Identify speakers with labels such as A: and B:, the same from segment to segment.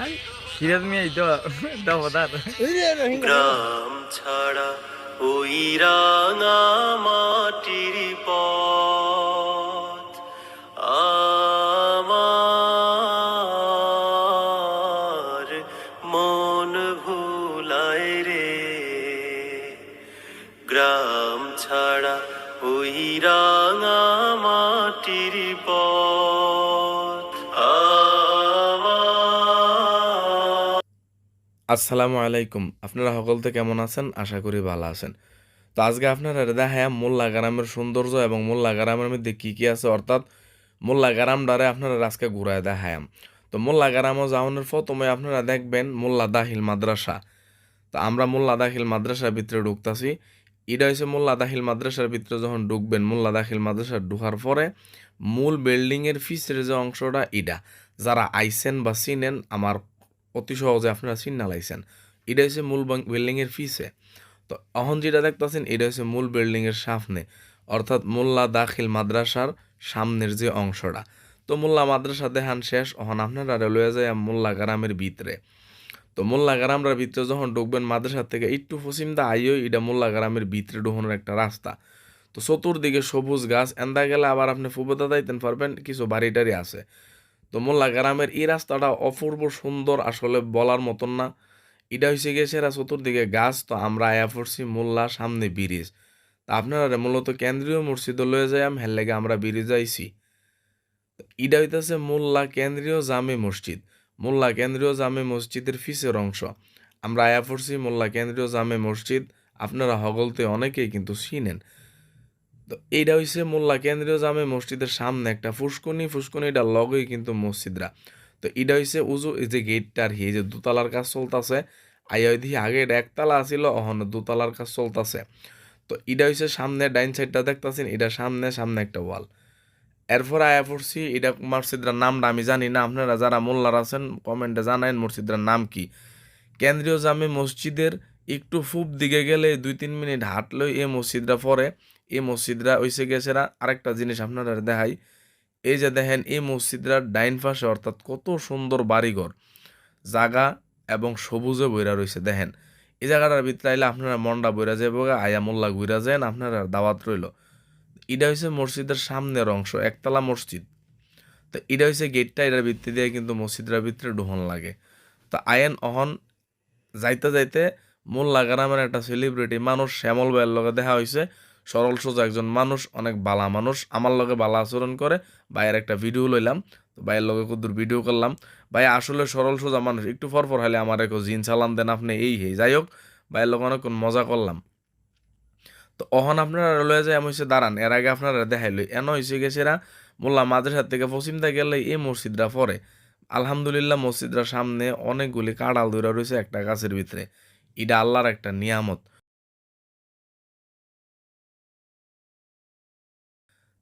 A: আর সিরাজ মিয়া এই তো দফাদার।
B: গ্রাম ছাড়া ওই রাঙা মাটির পথ আমার মন ভুলায় রে। গ্রাম ছাড়া ওই রাঙা মাটির পথ আমার।
C: আসসালামু আলাইকুম। আপনারা সকলতে কেমন আছেন? আশা করি ভালো আছেন। তো আজকে আপনারা দেখায় মোল্লা গ্রামের সৌন্দর্য এবং মোল্লা গ্রামের মধ্যে কি কি আছে, অর্থাৎ মোল্লা গ্রামটারে আপনারা আজকে ঘুরায় দেখায়াম। তো মোল্লা গ্রামও যাওয়ানোর প্রথমে আপনারা দেখবেন মোল্লা দাখিল মাদ্রাসা। তো আমরা মোল্লা দাখিল মাদ্রাসার ভিতরে ঢুকতাছি। এটা হচ্ছে মোল্লা দাখিল মাদ্রাসার ভিতরে যখন ঢুকবেন, মোল্লা দাখিল মাদ্রাসা ঢুকার পরে মূল বিল্ডিংয়ের পিছের যে অংশটা, এটা যারা আইসেন বা চিনেন আমার অতি সহজে আপনারা চিন্না লাইছেন। এটা হচ্ছে মূল বিল্ডিংয়ের পিছে। তো এখন যেটা দেখতেছেন এটা হচ্ছে মূল বিল্ডিংয়ের সামনে, অর্থাৎ মোল্লা দাখিল মাদ্রাসার সামনের যে অংশটা। তো মোল্লা মাদ্রাসা দেখান শেষ, এখন আপনারা লয়ে যায় মোল্লা গ্রামের ভিতরে। তো মোল্লা গ্রামের ভিতরে যখন ঢুকবেন মাদ্রাসা থেকে একটু পশ্চিম দা আইও, এটা মোল্লা গ্রামের ভিতরে ঢুকানোর একটা রাস্তা। তো চতুর্দিকে সবুজ গাছ, এন্দা গেলে আবার আপনি ফুবতা যাইতেন পারবেন, কিছু বাড়ি টাড়ি আছে। তো মোল্লা গ্রামের এই রাস্তাটা অপূর্ব সুন্দর, আসলে বলার মতন না। এটা হয়েছে গিয়ে সেরা চতুর্দিকে গাছ। তো আমরা আয়া পড়ছি মোল্লা সামনে ব্রিজ। তা আপনারা মূলত কেন্দ্রীয় মসজিদে লয়ে যাই হের লেগে আমরা ব্রিজ আইছি। ইটা হইতেছে মোল্লা কেন্দ্রীয় জামে মসজিদ। মোল্লা কেন্দ্রীয় জামে মসজিদের ফিসের অংশ। আমরা আয়া পড়ছি মোল্লা কেন্দ্রীয় জামে মসজিদ। আপনারা হগলতে অনেকেই কিন্তু চিনেন। তো এইটা হইছে মোল্লা কেন্দ্রীয় জামে মসজিদের সামনে একটা ফুসকুনিটার লগেই কিন্তু মসজিদরা। তো এটা হইছে উজু, এই যে গেটটার এই যে দোতলার কাজ চলতেছে। আইয়া দিহি আগে এটা একতলা আছিল, অহন দোতলার কাজ চলতেছে। তো এটা হইছে সামনে ডাইন সাইডটা দেখতাছেন, এটা সামনে সামনে একটা ওয়াল। এরপর আয়া পড়ছি, এটা মসজিদটার নামটা আমি জানি না, আপনারা যারা মোল্লার আছেন কমেন্টে জানায়েন মসজিদটার নাম কি। কেন্দ্রীয় জামে মসজিদের একটু পূব দিকে গেলে 2-3 মিনিট হাঁটলেই এই মসজিদটা পড়ে। এই মসজিদটা হইছে গেছে আরেকটা জিনিস আপনারা দেখাই। এই যে দেখেন এই মসজিদটার ডাইন পাশে, অর্থাৎ কত সুন্দর বাড়িঘর জাগা এবং সবুজে বইরা রয়েছে। দেখেন এই জায়গাটার ভিতরে আইলে আপনারা মনটা বইরা যাবো, আয়া মোল্লা ঘুরা যায়, আপনারা দাওয়াত রইল। এটা হচ্ছে মসজিদের সামনের অংশ, একতলা মসজিদ। তো এটা হচ্ছে গেটটা, এটার ভিত্তি দিয়ে কিন্তু মসজিদের ভিতরে ঢোহন লাগে। তো আয়েন অহন যাইতে যাইতে মোল্লা গ্রামের একটা সেলিব্রিটি মানুষ শ্যামল ভাইয়ের লগে দেখা হয়েছে। সরল সোজা একজন মানুষ, অনেক বালা মানুষ, আমার লগে বালা আচরণ করে। ভাইয়ের একটা ভিডিও লইলাম, তো ভাইয়ের লগে কদ্দুর ভিডিও করলাম। ভাই আসলে সরল সোজা মানুষ, একটু ফরফর হলে আমার এক জিন চালান দেন আপনি, এই হে যাই হোক। ভাইয়ের লগে অনেকক্ষণ মজা করলাম। তো অহন আপনারা লয়ে যায় আমি হচ্ছে দাঁড়ান, এর আগে আপনারা দেখাইলই এন হয়েছে গেছেরা মোল্লা মাদ্রাসার থেকে পশ্চিমটা গেলে এই মসজিদটা পরে। আলহামদুলিল্লাহ মসজিদটার সামনে অনেকগুলি কাঁড়াল ধরে রয়েছে একটা গাছের ভিতরে। এটা আল্লাহর একটা নিয়ামত।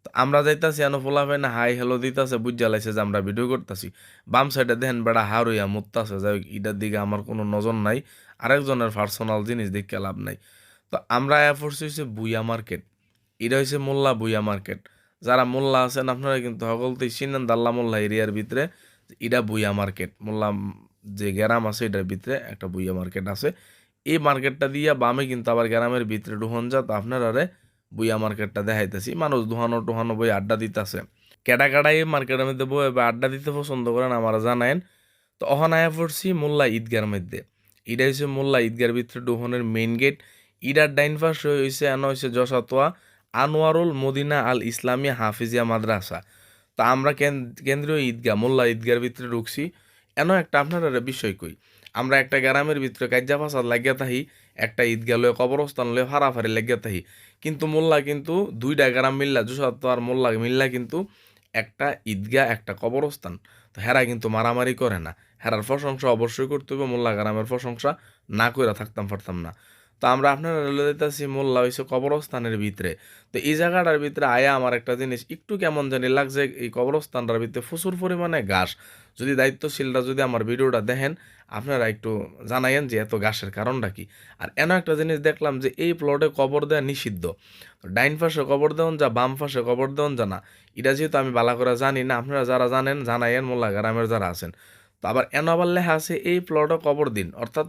C: তো আমরা যাইতাছি এনো ফোলাফেন হাই হ্যালো দিতাছে, বুঝা লাইছে যে আমরা ভিডিও করতেছি। বাম সাইডে দেখেন বেড়া হারুইয়া মুততাছে, যাই হোক এটার দিকে আমার কোনো নজর নাই। আরেকজনের পার্সোনাল জিনিস দেখে লাভ নাই। তো আমরা এফোর্স হয়েছে বুইয়া মার্কেট। এটা হচ্ছে মোল্লা বুইয়া মার্কেট। যারা মোল্লা আছেন আপনারা কিন্তু সকলতেই চিনেন দাল্লা মোল্লা এরিয়ার ভিতরে। এটা বুইয়া মার্কেট, মোল্লা যে গ্রাম আছে এটার ভিতরে একটা বুইয়া মার্কেট আছে। এই মার্কেটটা দিয়া বামে কিন্তু আবার গ্রামের ভিতরে ঢুহন যা। তো আপনারা বুইয়া মার্কেটটা দেখাইতেছি, মানুষ দুহানো টুহানো বই আড্ডা দিতেছে। কেডা কেডা এই মার্কেটের মধ্যে বই বা আড্ডা দিতে পছন্দ করেন আমরা জানায়েন। তো অহন আয়া পড়ছি মোল্লা ঈদগার মধ্যে। এটা হচ্ছে মোল্লা ঈদগার ভিতরে ডুহনের মেইন গেট। ইডার ডাইন পাশে হয়েছে এন হয়েছে যশাতোয়া আনোয়ারুল মদিনা আল ইসলামিয়া হাফিজিয়া মাদ্রাসা। তা আমরা কেন্দ্রীয় ঈদগাহ মোল্লা ঈদগার ভিতরে ঢুকছি। এন একটা আপনারা বিষয় কই, আমরা একটা গ্রামের ভিতরে কাজ্জা ফাসাদ লাগিয়া থাহি, একটা ঈদগাহ লয়ে কবরস্থান লয়ে ফাড়াফাড়ি লাগিয়া থাহি। কিন্তু মোল্লা কিন্তু দুইটা গ্রাম মিল্লা যশোর আর মোল্লা মিল্লা কিন্তু একটা ঈদগাহ একটা কবরস্থান। তো হেরা কিন্তু মারামারি করে না। হেরার প্রশংসা অবশ্যই করতে হবে, মোল্লা গ্রামের প্রশংসা না কইরা থাকতাম পারতাম না। তো আমরা আপনারা রেলে দিতেছি মোল্লা হয়েছে কবরস্থানের ভিতরে। তো এই জায়গাটার ভিতরে আয়া আমার একটা জিনিস একটু কেমন জানি লাগছে, এই কবরস্থানটার ভিতরে প্রচুর পরিমাণে ঘাস। যদি দায়িত্বশীলরা যদি আমার ভিডিওটা দেখেন আপনারা একটু জানাইয়েন যে এত ঘাসের কারণটা কি। আর এন একটা জিনিস দেখলাম যে এই প্লটে কবর দেওয়া নিষিদ্ধ। ডাইন পাশে কবর দেওয়ান যা, বাম পাশে কবর দেওয়ান যা না। এটা যেহেতু আমি বালা করে জানি না, আপনারা যারা জানেন জানাইয়েন মোল্লা গ্রামের যারা আছেন। তো আবার এন আবার লেখা আছে এই প্লটে কবর দিন, অর্থাৎ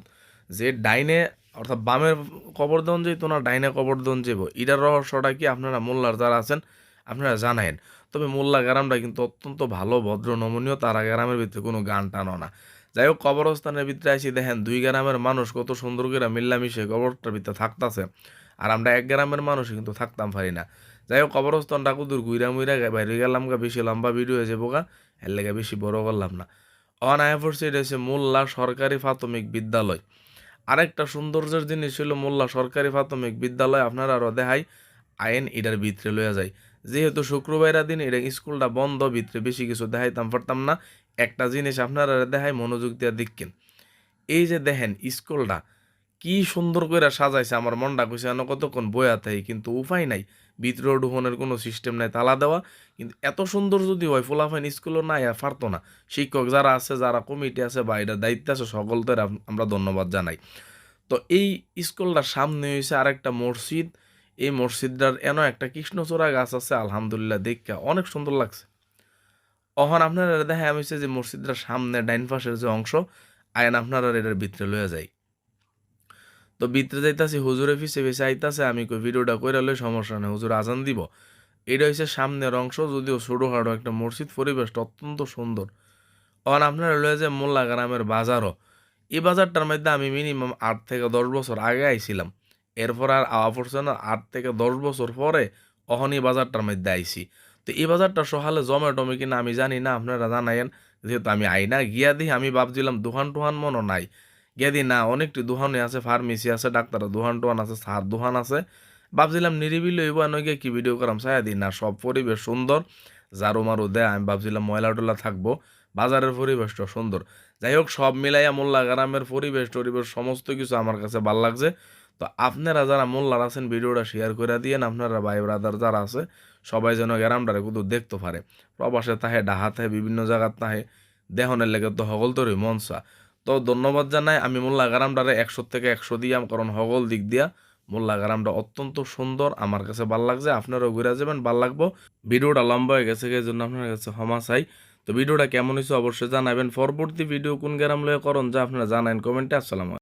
C: যে ডাইনে অর্থাৎ বামের কবর দেন যেত না ডাইনে কবর দেন যাব, এটার রহস্যটা কি আপনারা মোল্লার যারা আছেন আপনারা জানেন। তবে মোল্লা গ্রামটা কিন্তু অত্যন্ত ভালো ভদ্র নমনীয়, তারা গ্রামের ভিতরে কোনো গান টানো না। যাই হোক, কবরস্থানের ভিতরে আসি দেখেন 2 গ্রামের মানুষ কত সুন্দর করে মিল্লামিশে কবরটার ভিতরে থাকতেছে, আর আমরা 1 গ্রামের মানুষ কিন্তু থাকতাম পারি না। যাই হোক, কবরস্থানটা কুদুর গুইরা মুইরা বাইরে গেলাম গা, বেশি লম্বা ভিডিও হয়ে যাবো গা, এর লেগে বেশি বড় করলাম না। অনায়া পড়ছে এটা হচ্ছে মোল্লা সরকারি প্রাথমিক বিদ্যালয়। আরেকটা সৌন্দর্যের জিনিস ছিল মোল্লা সরকারি প্রাথমিক বিদ্যালয়, আপনারা আরও দেখাই আইন এটার ভিতরে লইয়া যায়। যেহেতু শুক্রবারের দিন এটা স্কুলটা বন্ধ, ভিতরে বেশি কিছু দেখাইতাম পারতাম না। একটা জিনিস আপনারা দেখাই মনোযোগ দিয়ে দেখেন, এই যে দেখেন স্কুলটা কি সুন্দর করে সাজাইছে, আমার মনটা কইছে না কতক্ষণ বইয়া থাই, কিন্তু উপায় নাই, ভিতরে ঢুকনের কোনো সিস্টেম নাই, তালা দেওয়া। কিন্তু এত সুন্দর যদি হয় ফোলাফাইন স্কুলও নাই আর পারতো না। শিক্ষক যারা আছে, যারা কমিটি আছে বা এটার দায়িত্ব আছে, সকলদের আমরা ধন্যবাদ জানাই। তো এই স্কুলটার সামনে হয়েছে আরেকটা মসজিদ, এই মসজিদটার একটা কৃষ্ণচূড়া গাছ আছে, আলহামদুলিল্লাহ দেখতে অনেক সুন্দর লাগছে। অহন আপনারা দেখা হয়েছে যে মসজিদটার সামনে ডাইন পাশের যে অংশ, আইন আপনারা এটার ভিতরে লয়ে যায়। তো ভিতরে যাইতাছি, হুজুরে পিছে পিছে আইতাছে, আমি কই ভিডিওটা কইরা লই, সমস্যা নেই, হুজুর আজান দিব। এটা হচ্ছে সামনের অংশ, যদিও ছোটোখাটো একটা মসজিদ, পরিবেশটা অত্যন্ত সুন্দর। অন আপনারা লয়ে যে মোল্লা গ্রামের বাজারও, এই বাজারটার মধ্যে আমি মিনিমাম 8 থেকে 10 বছর আগে আইছিলাম, এরপর আর আওয়া পড়ছে না। 8 থেকে 10 বছর পরে অহন এই বাজারটার মধ্যে আইছি। তো এই বাজারটা সকালে জমে টমে কিনা আমি জানি না, আপনারা জানাইন। যেহেতু আমি আই না, গিয়া দিই আমি ভাবছিলাম দোকান টোহান মনে নাই, গিয়া দিই না অনেকটি দোকানে আছে, ফার্মেসি আছে, ডাক্তারের দোকান টোহান আছে, সার দোকান আছে। ভাবছিলাম নিরিবিলি হইব, নইগে কি ভিডিও করাম, ছায়া দিই না, সব পরিবেশ সুন্দর, ঝাড়ু মারু দেয়। আমি ভাবছিলাম ময়লা টয়লা থাকবো, বাজারের পরিবেশটা সুন্দর। যাই হোক, সব মিলাইয়া মোল্লা গ্রামের পরিবেশ টরিবেশ সমস্ত কিছু আমার কাছে ভালো লাগছে। তো আপনারা যারা মোল্লার আছেন ভিডিওটা শেয়ার করে দিয়েন, আপনারা ভাই ব্রাদার যারা আছে সবাই যেন গ্রামটারে কিন্তু দেখতে পারে। প্রবাসে তাহে ডাহা তাহে বিভিন্ন জায়গার তাহে দেহনের লেগে তো হগল তরি মনসা। তো ধন্যবাদ জানাই, আমি মোল্লা গ্রামটারে 100 থেকে 100 দিয়াম, কারণ হগল দিক দিয়া মোল্লা গ্রামটা অত্যন্ত সুন্দর, আমার কাছে ভাল লাগছে। আপনারাও ঘুরে যাবেন, ভাল লাগবো। ভিডিওটা লম্বা হয়ে গেছে, এই জন্য আপনার কাছে ক্ষমা চাই। তো ভিডিওটা কেমন হয়েছে অবশ্যই জানাবেন। পরবর্তী ভিডিও কোন গ্রাম লয়ে করুন যা আপনারা জানাবেন কমেন্টে। আসসালামু আলাইকুম।